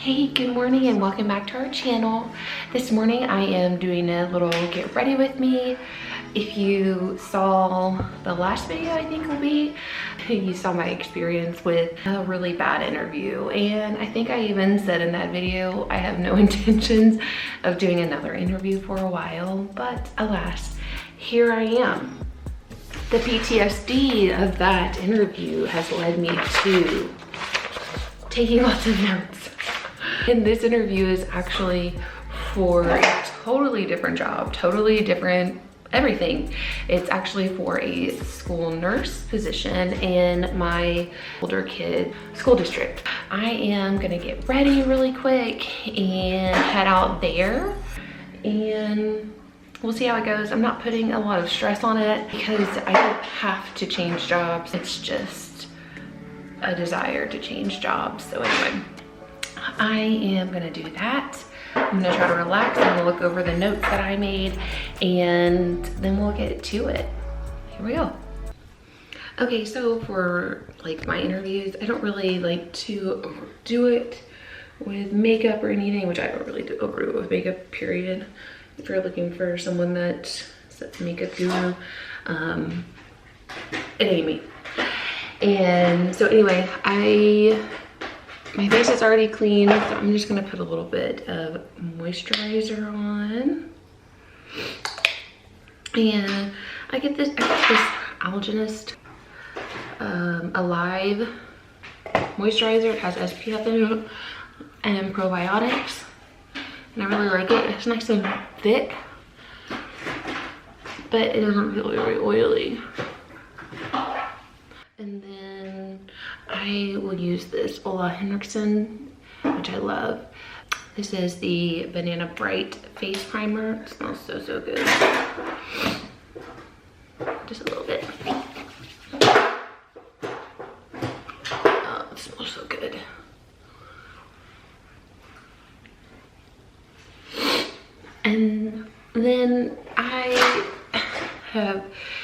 Hey, good morning and welcome back to our channel. This morning I am doing a little get ready with me. If you saw the last video, I think will be, you saw my experience with a really bad interview. And I think I even said in that video, I have no intentions of doing another interview for a while, but alas, here I am. The PTSD of that interview has led me to taking lots of notes. And this interview is actually for a totally different job, totally different everything. It's actually for a school nurse position in my older kid school district. I am gonna get ready really quick and head out there and we'll see how it goes. I'm not putting a lot of stress on it because I don't have to change jobs. It's just a desire to change jobs. So anyway, I am gonna do that. I'm gonna try to relax. I'm gonna look over the notes that I made and then we'll get to it. Here we go. Okay, so for like my interviews, I don't really like to do it with makeup or anything, which I don't really overdo it with makeup, period. If you're looking for someone that's a makeup guru, it ain't me. And so anyway, my face is already clean, so I'm just gonna put a little bit of moisturizer on. And I got this Algenist Alive moisturizer. It has SPF in it and probiotics. And I really like it. It's nice and thick, but it doesn't feel very oily. And then I will use this Ola Henriksen, which I love. This is the Banana Bright Face Primer. It smells so, so good. Just a little bit. Oh, it smells so good. And then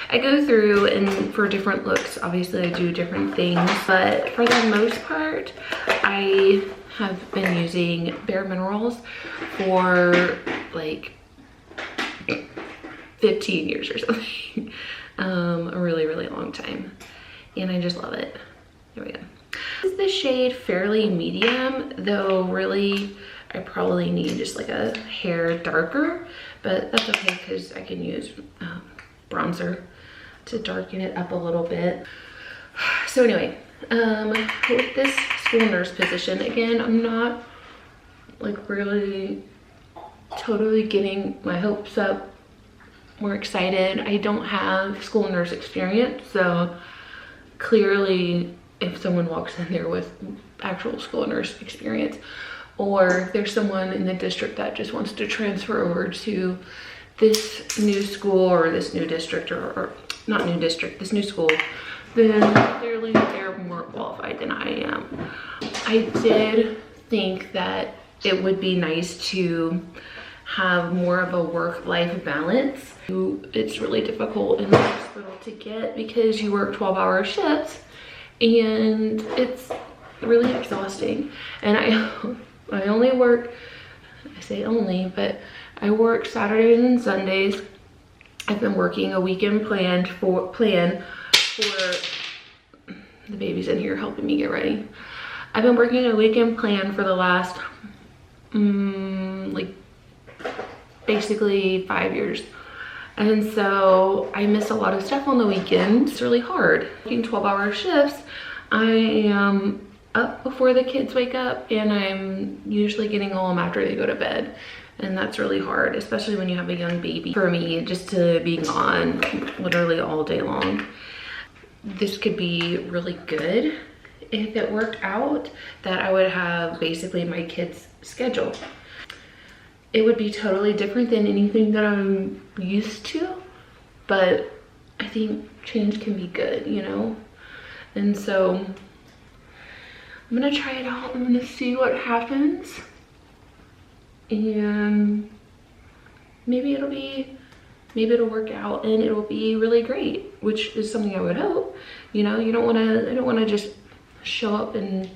I go through and for different looks, obviously I do different things, but for the most part, I have been using Bare Minerals for like 15 years or something. A really, really long time. And I just love it. There we go. This is the shade Fairly Medium, though really I probably need just like a hair darker, but that's okay because I can use bronzer to darken it up a little bit. So anyway, with this school nurse position, again, I'm not like really totally getting my hopes up. We're excited. I don't have school nurse experience, so clearly if someone walks in there with actual school nurse experience, or if there's someone in the district that just wants to transfer over to this new school or this new district, or not new district, this new school, then clearly they're more qualified than I am. I did think that it would be nice to have more of a work-life balance. It's really difficult in the hospital to get because you work 12-hour shifts and it's really exhausting. And I only work, I say only, but I work Saturdays and Sundays. I've been working a weekend plan for the baby's in here helping me get ready. I've been working a weekend plan for the last like basically 5 years. And so I miss a lot of stuff on the weekends. It's really hard. Working 12-hour shifts, I am up before the kids wake up and I'm usually getting home after they go to bed. And that's really hard, especially when you have a young baby. For me, just to be gone literally all day long. This could be really good if it worked out that I would have basically my kids' schedule. It would be totally different than anything that I'm used to, but I think change can be good, you know? And so I'm gonna try it out. I'm gonna see what happens. And maybe it'll work out and it'll be really great, which is something I would hope. You know, I don't wanna just show up and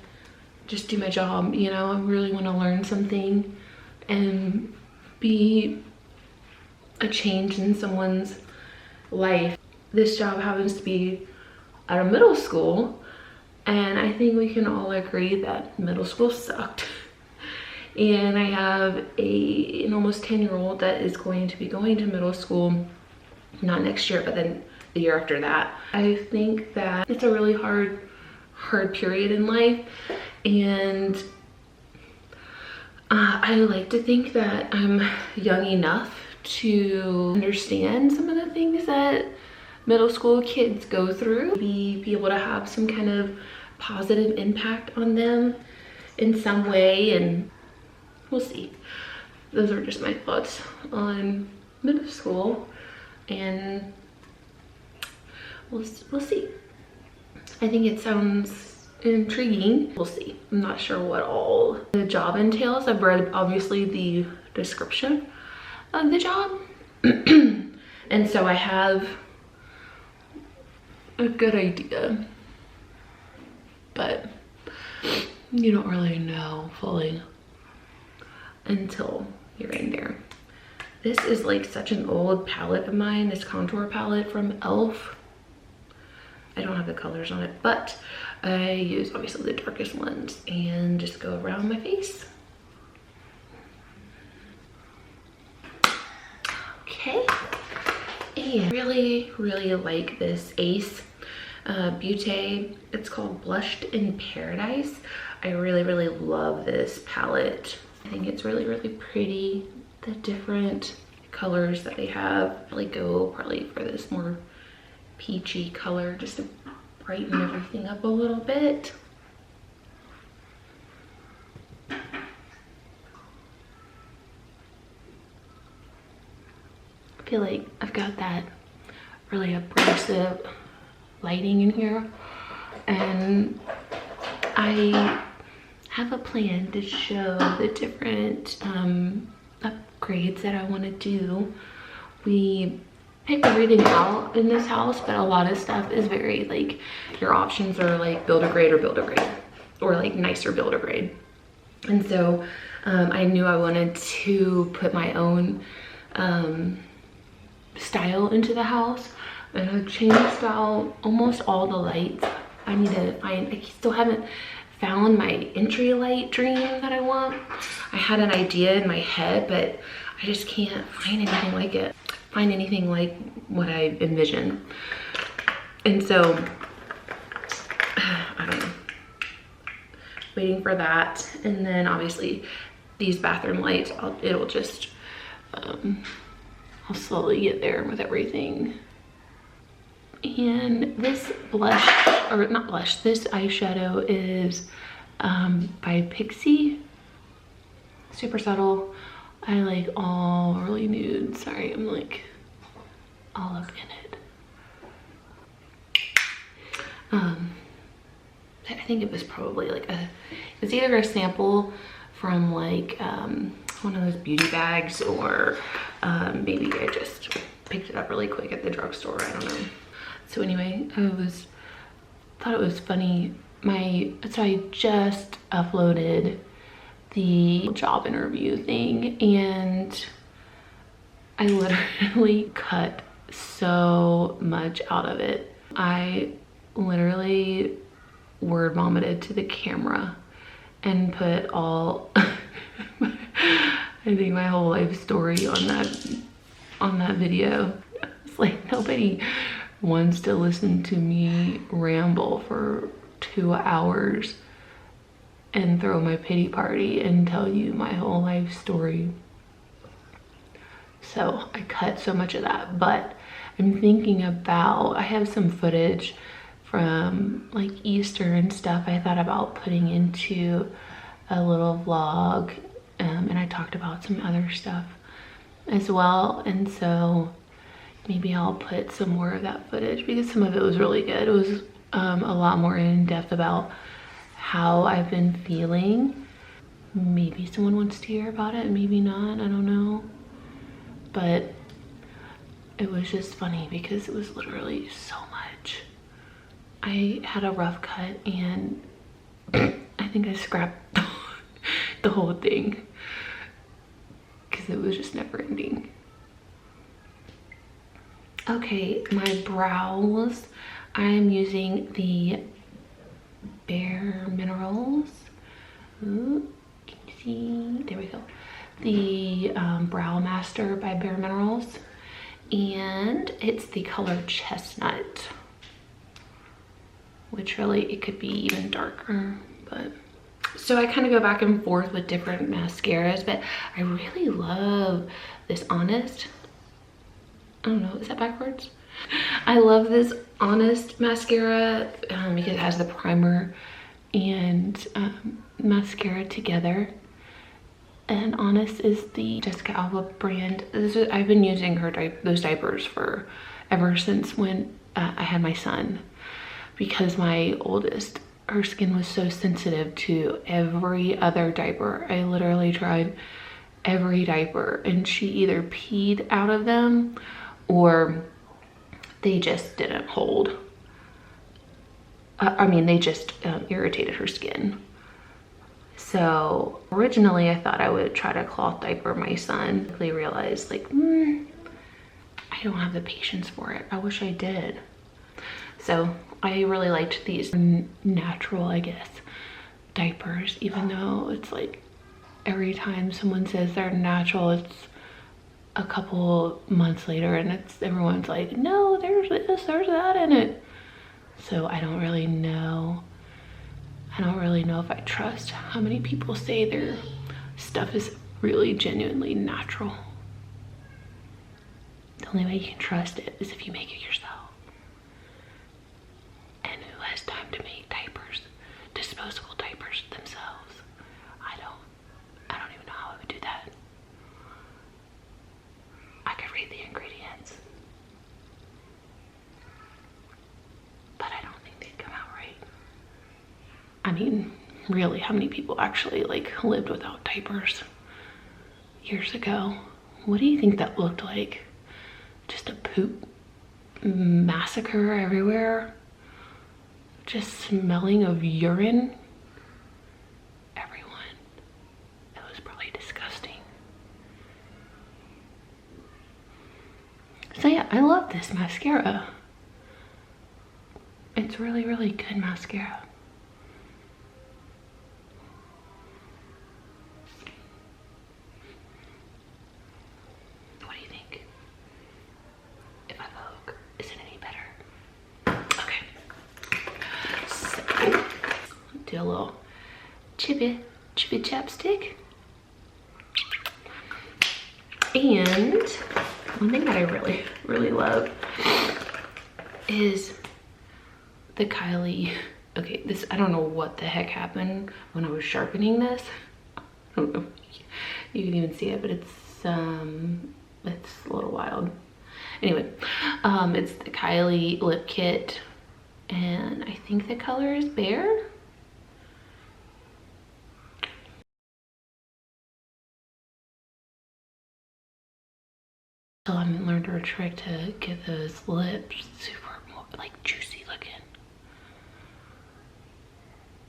just do my job, you know. I really want to learn something and be a change in someone's life. This job happens to be at a middle school, and I think we can all agree that middle school sucked. And I have an almost 10-year-old that is going to be going to middle school, not next year, but then the year after that. I think that it's a really hard period in life, and I like to think that I'm young enough to understand some of the things that middle school kids go through, be able to have some kind of positive impact on them in some way, and we'll see. Those are just my thoughts on middle school, and we'll see. I think it sounds intriguing. We'll see. I'm not sure what all the job entails. I've read obviously the description of the job and so I have a good idea, but you don't really know fully until you're in there. This is like such an old palette of mine, this contour palette from e.l.f. I don't have the colors on it, but I use obviously the darkest ones and just go around my face. Okay, and really like this Ace Beauté. It's called Blushed in Paradise. I really love this palette. I think it's really pretty. The different colors that they have really go probably for this more peachy color, just to brighten everything up a little bit. I feel like I've got that really abrasive lighting in here, and I have a plan to show the different upgrades that I want to do. We pick everything out in this house, but a lot of stuff is very like, your options are like builder grade or like nicer builder grade. And so I knew I wanted to put my own style into the house, and I've changed out almost all the lights. I need to find, I still haven't found my entry light dream that I want. I had an idea in my head, but I just can't find anything like it. Find anything like what I envisioned. And so, I don't know. Waiting for that. And then obviously these bathroom lights, it'll just, I'll slowly get there with everything. And this blush, or not blush, this eyeshadow is by Pixie. Super subtle. I like all really nude. Sorry, I'm like all up in it. I think it was probably like it's either a sample from like one of those beauty bags, or maybe I just picked it up really quick at the drugstore. I don't know. So anyway, thought it was funny. So I just uploaded the job interview thing, and I literally cut so much out of it. I literally word vomited to the camera and put all I think my whole life story on that video. It's like nobody wants to listen to me ramble for 2 hours and throw my pity party and tell you my whole life story. So I cut so much of that, but I'm thinking about, I have some footage from like Easter and stuff I thought about putting into a little vlog, and I talked about some other stuff as well. And so maybe I'll put some more of that footage, because some of it was really good. It was a lot more in depth about how I've been feeling. Maybe someone wants to hear about it, maybe not, I don't know. But it was just funny because it was literally so much. I had a rough cut, and I think I scrapped the whole thing because it was just never ending. Okay, my brows. I am using the Bare Minerals. Ooh, can you see? There we go. The Brow Master by Bare Minerals. And it's the color Chestnut. Which really, it could be even darker, but. So I kind of go back and forth with different mascaras, but I really love this Honest. I don't know, is that backwards? I love this Honest mascara because it has the primer and mascara together. And Honest is the Jessica Alba brand. I've been using those diapers for ever since when I had my son, because my oldest, her skin was so sensitive to every other diaper. I literally tried every diaper and she either peed out of them or they just didn't hold. I mean, they just irritated her skin. So originally I thought I would try to cloth diaper my son. I quickly realized like, I don't have the patience for it. I wish I did. So I really liked these natural, I guess, diapers, even though it's like every time someone says they're natural, it's a couple months later and everyone's like, no, there's this, there's that in it. So I don't really know. I don't really know if I trust how many people say their stuff is really genuinely natural. The only way you can trust it is if you make it yourself. And who has time to make diapers, disposable diapers themselves? I don't even know how I would do that. I could read the ingredients, but I don't think they'd come out right. I mean, really, how many people actually like lived without diapers years ago? What do you think that looked like? Just a poop massacre everywhere? Just smelling of urine? Everyone. It was probably disgusting. So yeah, I love this mascara. It's really, really good mascara. What do you think? If I poke, is it any better? Okay. So, do a little chippy chapstick. And one thing that I really, really love is the Kylie. Okay, this, I don't know what the heck happened when I was sharpening this. I don't know if you can even see it, but it's a little wild. Anyway, it's the Kylie lip kit, and I think the color is Bare. So I learned her trick to get those lips super like juicy looking.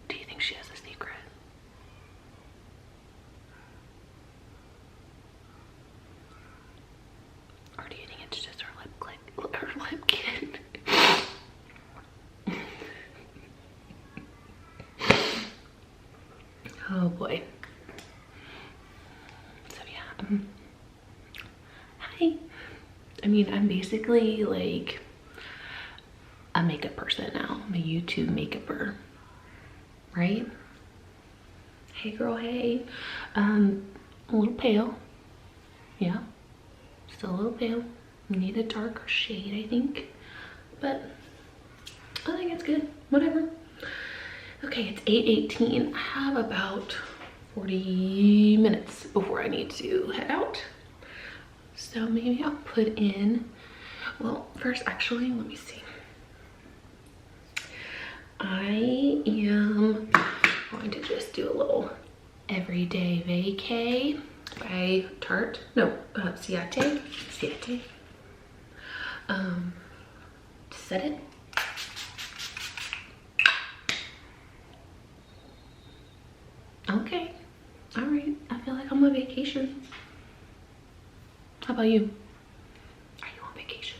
Do you think she has a secret? Or do you think it's just her lip kit? Oh boy. So yeah. Hi. I mean, I'm basically like a makeup person now. I'm a YouTube makeupper, right? Hey girl, hey. A little pale. Yeah, still a little pale. Need a darker shade, I think. But I think it's good, whatever. Okay, it's 8:18. I have about 40 minutes before I need to head out. So maybe I'll put in, well, first actually, let me see. I am going to just do a little Everyday Vacay by Tarte. No, Ciate. Set it. Okay. All right. I feel like I'm on vacation. How about you? Are you on vacation?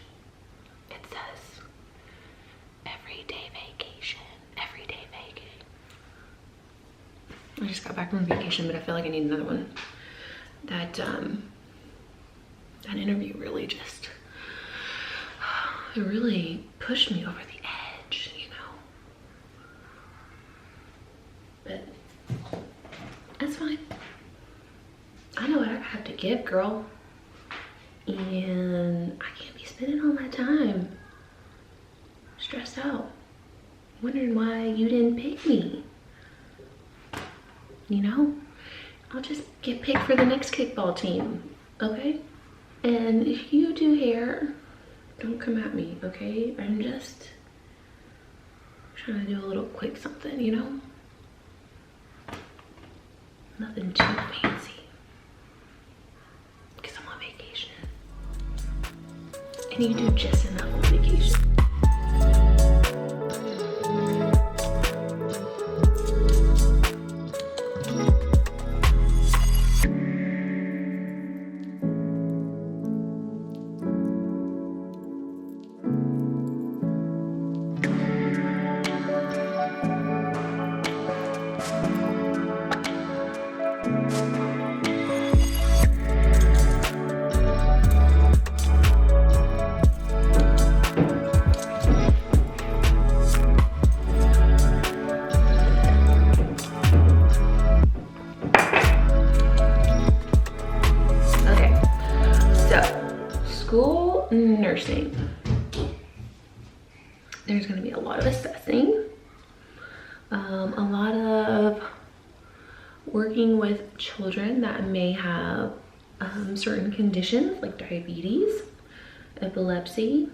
It says everyday vacation. Everyday vacation. I just got back from vacation, but I feel like I need another one. That interview really just, it really pushed me over the edge, you know. But that's fine. I know what I have to give, girl. And I can't be spending all my time stressed out, wondering why you didn't pick me. You know, I'll just get picked for the next kickball team, okay? And if you do hair, don't come at me, okay? I'm just trying to do a little quick something, you know? Nothing too fancy. Because I'm on vacation. And you do just enough on vacation. School nursing. There's going to be a lot of assessing, a lot of working with children that may have certain conditions like diabetes, epilepsy,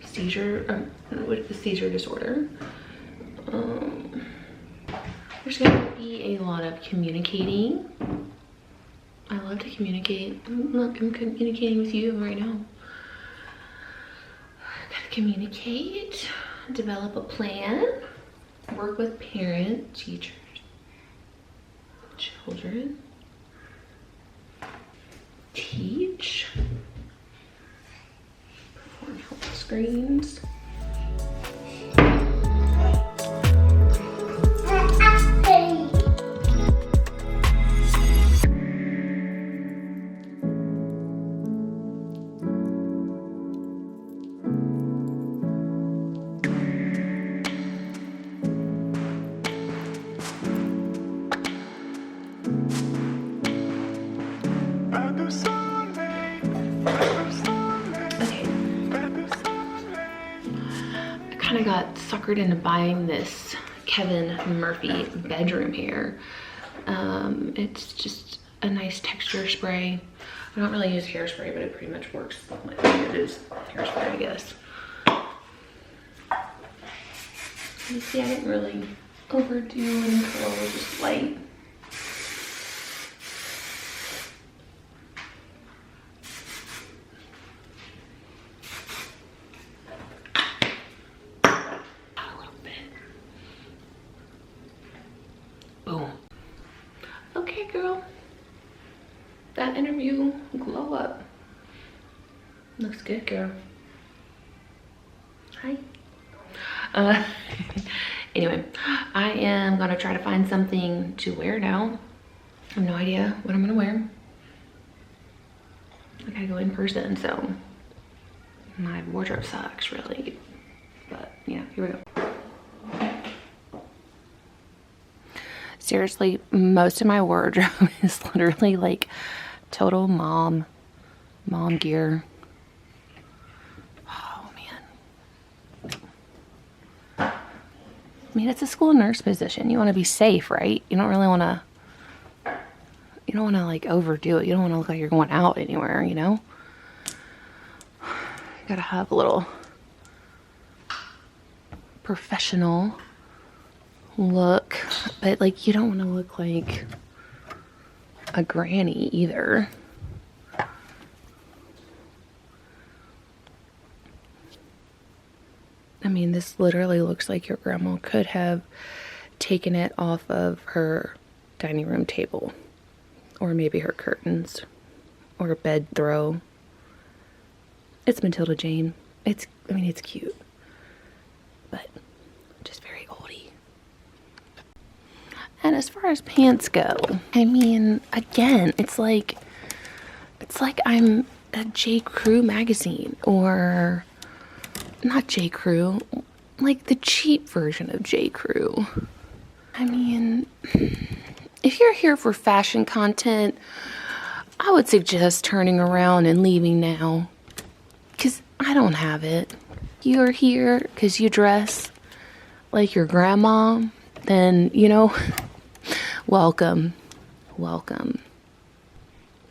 seizure disorder. There's going to be a lot of communicating. I love to communicate. Look, I'm communicating with you right now. Gotta communicate, develop a plan, work with parents, teachers, children, teach, perform health screens. I got suckered into buying this Kevin Murphy bedroom hair. It's just a nice texture spray. I don't really use hairspray, but it pretty much works like it is hairspray, I guess. You see, I didn't really overdo any curls, just light. Boom. Okay, girl. That interview glow up. Looks good, girl. Hi. Anyway, I am gonna try to find something to wear now. I have no idea what I'm gonna wear. I gotta go in person, so my wardrobe sucks, really. But yeah, here we go. Seriously, most of my wardrobe is literally like total mom gear. Oh man. I mean, it's a school nurse position. You want to be safe, right? You don't really want to, like overdo it. You don't want to look like you're going out anywhere, you know? You gotta have a little professional look, but like you don't want to look like a granny either. I mean, this literally looks like your grandma could have taken it off of her dining room table, or maybe her curtains, or a bed throw. It's Matilda Jane. I mean, it's cute, but just very oldie. And as far as pants go, I mean, again, it's like I'm a J. Crew magazine, or not J. Crew, like the cheap version of J. Crew. I mean, if you're here for fashion content, I would suggest turning around and leaving now, because I don't have it. You're here because you dress like your grandma, then, you know, welcome.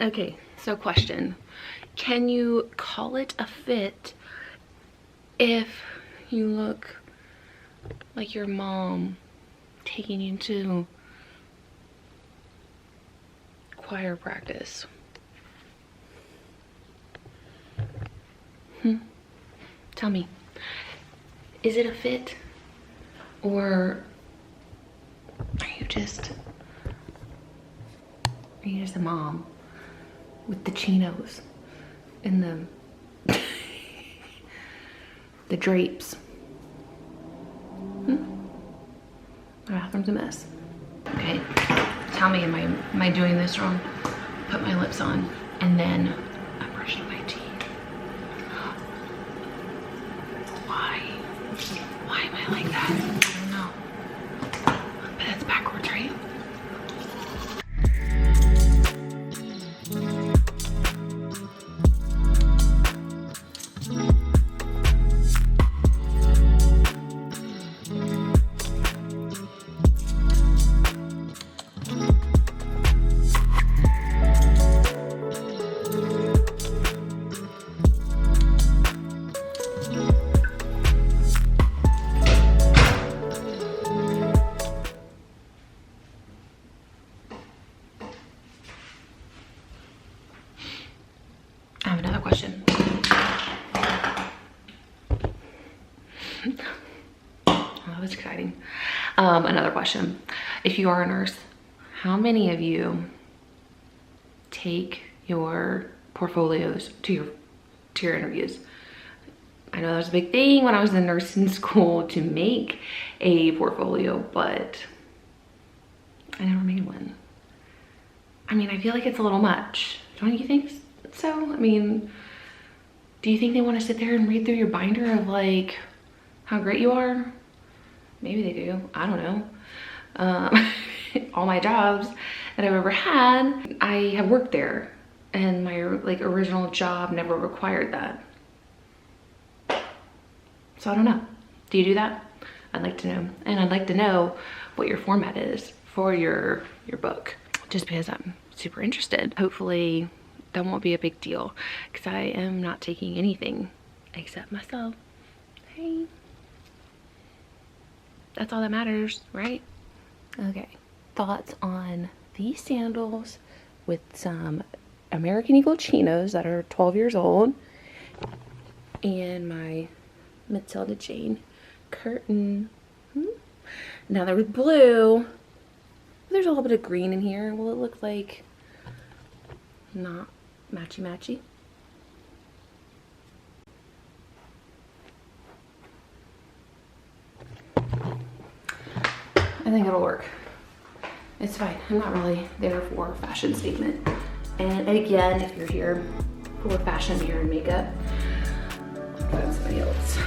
Okay, so question. Can you call it a fit if you look like your mom taking you to choir practice? Tell me, is it a fit, or are you just a mom with the chinos and the the drapes? The bathroom's a mess. Okay, tell me, am I doing this wrong? Put my lips on, and then I'm brushing my teeth. Why am I like that? I don't know. But that's backwards, right? I have another question. Oh, that was exciting. Another question. If you are a nurse, how many of you take your portfolios to your interviews? I know that was a big thing when I was in nursing school to make a portfolio, but I never made one. I mean, I feel like it's a little much. Don't you think so? I mean, do you think they want to sit there and read through your binder of like how great you are? Maybe they do. I don't know. All my jobs that I've ever had, I have worked there, and my like original job never required that. So I don't know. Do you do that? I'd like to know. And I'd like to know what your format is for your book, just because I'm super interested. Hopefully that won't be a big deal, because I am not taking anything except myself. Hey, that's all that matters, right? Okay, thoughts on these sandals with some American Eagle chinos that are 12 years old, and my Matilda Jane curtain. Now there was blue. There's a little bit of green in here. Will it look like not matchy-matchy? I think it'll work. It's fine. I'm not really there for a fashion statement. And again, if you're here for fashion, hair, and makeup, find somebody else.